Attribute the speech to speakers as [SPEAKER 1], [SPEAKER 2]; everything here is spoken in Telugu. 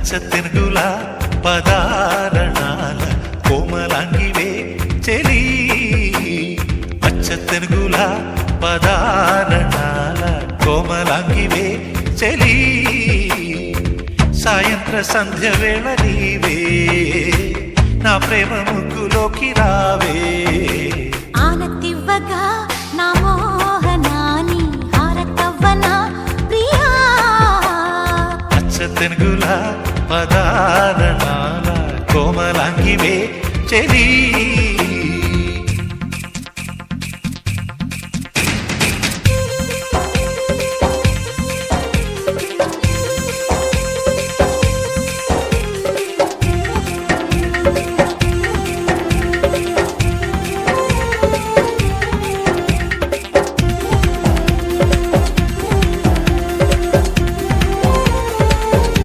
[SPEAKER 1] అచ్చ తెనుగుల పదారణాల కోమలాంగివే చెలి అచ్చ తెనుగుల పదారణాల కోమలాంగివే చెలి సాయంత్ర సంధ్య వేళ నీవే నా ప్రేమ ముగ్గులోకి రావే
[SPEAKER 2] ఆనతివ్వగా నా మోహనాని హారతవ్వనా ప్రియా
[SPEAKER 1] అచ్చ తెనుగుల పదారణాల కోమలాంగివే చెలి